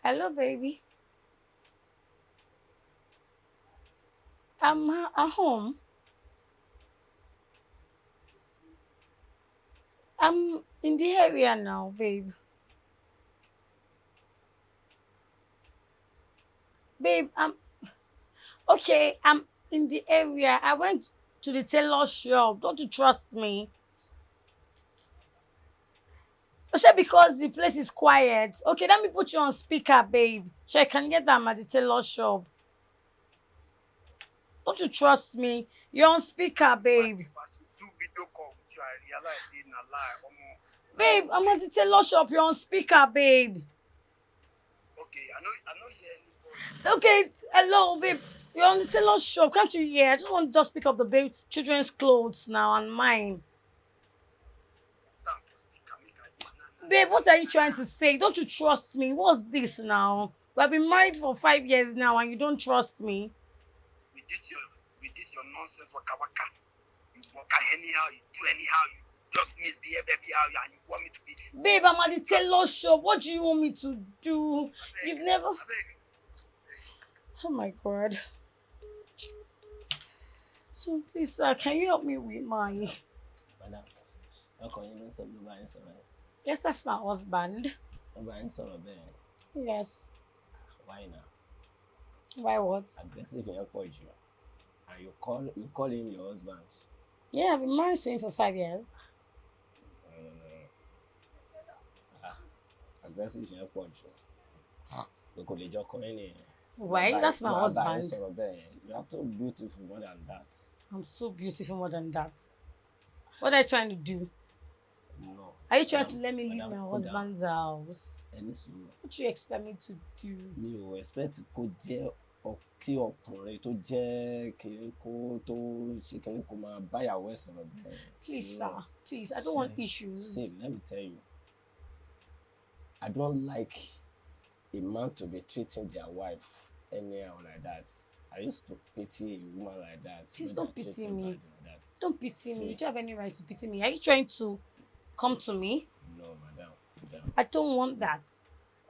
Hello, baby. I'm at home. I'm in the area now, babe. Babe, I'm okay. I'm in the area. I went to the tailor shop. Don't you trust me? Sure, because the place is quiet. Okay, let me put you on speaker, babe. So I can get them at the tailor shop. Don't you trust me? You're on speaker, babe. If I should do video call with you, I realize it's a lie. Babe, I'm at the tailor shop. You're on speaker, babe. Okay, I know hear anybody. Okay, hello, babe. You're on the tailor shop. Can't you hear? I just want to just pick up the babe children's clothes now and mine. Thank you, speaker. Make I hear now. Babe, what are you trying to say? Don't you trust me? What's this now? We've been married for 5 years now and you don't trust me. With this your nonsense waka waka. You waka anyhow, you do anyhow, you just misbehave anyhow, and you want me to be. Babe, I'm at the tailor shop. What do you want me to do? You've never. I beg. Oh my god. So please, sir, can you help me with my. Madam, ọkọ yín ló ń sọ ló bá yín sọ̀rọ̀ ẹ̀. Yes, that's my husband. Ó bá yín sọ̀rọ̀ bẹ́ẹ̀. Yes. Why now? Why what? Aggressive yẹn pọ̀ jù. And you call him your husband. Yeah, I've been married to him for 5 years. Ah, aggressive yẹn pọ̀ jù. Pé kò lè jọ ọkùnrin nìyẹn. Why? That's my Bá yín husband. sọ̀rọ̀ bẹ́ẹ̀ yẹn. You are too beautiful more than that. I'm so beautiful more than that. What are you trying to do? No. Are you trying to let me leave Madam, my calm down. husband's house? Ẹni sùúrù. What do you expect me to do? Mi ò expect kó jẹ́ kí ọkùnrin tó jẹ́ kí kó tó ṣe kí kó máa báyàwó ẹ̀ sọ̀rọ̀ bẹ́ẹ̀. Please, No. sir. Please, I don't want See, issues. let me tell you. I don't like a man to be treating their wife anyhow like that. I used to pity a woman like that. Please when don't they're pity treating me. bad like that. Don't pity me. See. You don't have any right to pity me. Are you trying to come to me? No, madam, cool down, I don't want that.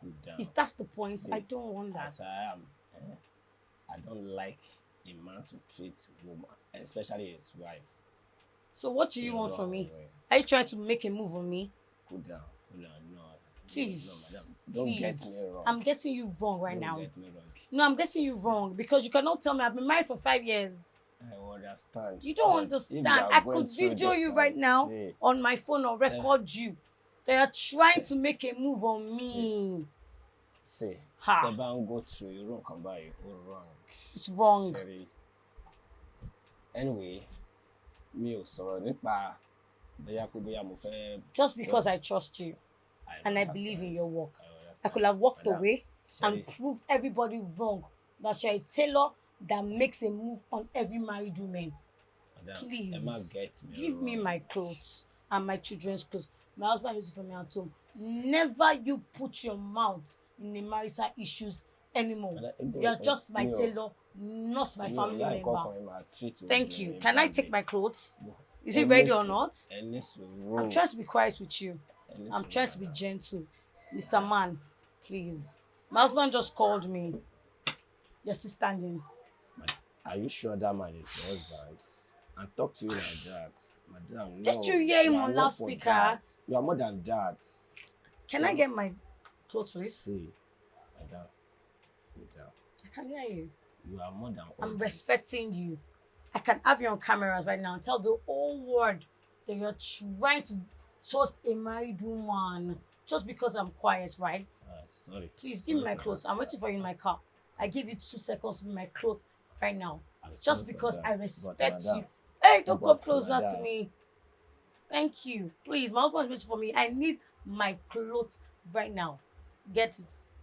cool down. If that's the point, See, I don't want that. As I am, I don't like a man to treat woman, especially his wife. So what do you in a want from wrong me? way. Are you trying to make a move on me? Cool down, cool down. No, Please. no, madam, don't get Please. me wrong. I'm getting you wrong right Don't now. get me wrong. No, I'm getting you wrong because you cannot tell me I've been married for 5 years. I understand. You don't but if understand. you are I going could through video this you kind right of now shit, on my phone or record you. They are trying to make a move on me. see, Ha. the bá ń go through irú nǹkan báyìí ó wrong. It's wrong. Ṣeré. Anyway, mi ò sọ̀rọ̀ nípa bóyá mo fẹ́. Just because I trust you and I understand. believe in your work. I I understand. could have walked Madam, away and Ṣeré, proved everybody wrong that you're a tailor that makes a move on every married woman. madam, Please, ẹ má get me give me wrong. my clothes and my children's clothes. My husband is for me at home. Never you put your mouth in the marital issues anymore. Madam, You are just my mi ò- tailor, not my mi ò family like member. ọkùnrin máa treat Thank you. obìnrin Can I badly. take my clothes? Is Ẹ it ní ready or sùúrù, not? ẹ ní sùúrù. I'm trying to be quiet with you. Ẹ ní I'm sùúrù, trying to be madam. gentle. Mr. Man, please. My husband just called me. You're still standing. Are you sure that man is your husband? And talk to you like that, madam. No, Did you hear him are on not for loudspeaker? that. You are more than that. Can I get my clothes, please? See, madam, madam, I can hear you. you are more than. all I'm this. respecting you. I can have you on cameras right now and tell the whole world that you're trying to toast a married woman just because I'm quiet, right? Sorry. Please give me Sorry my for clothes. that. I'm waiting for you in my car. I give you 2 seconds with my clothes right now. I'm Just sorry for because that, I but respect madam, you. Hey, don't come but closer to madam, me. Thank you. Please, my husband is waiting for me. I need my clothes right now. Get it.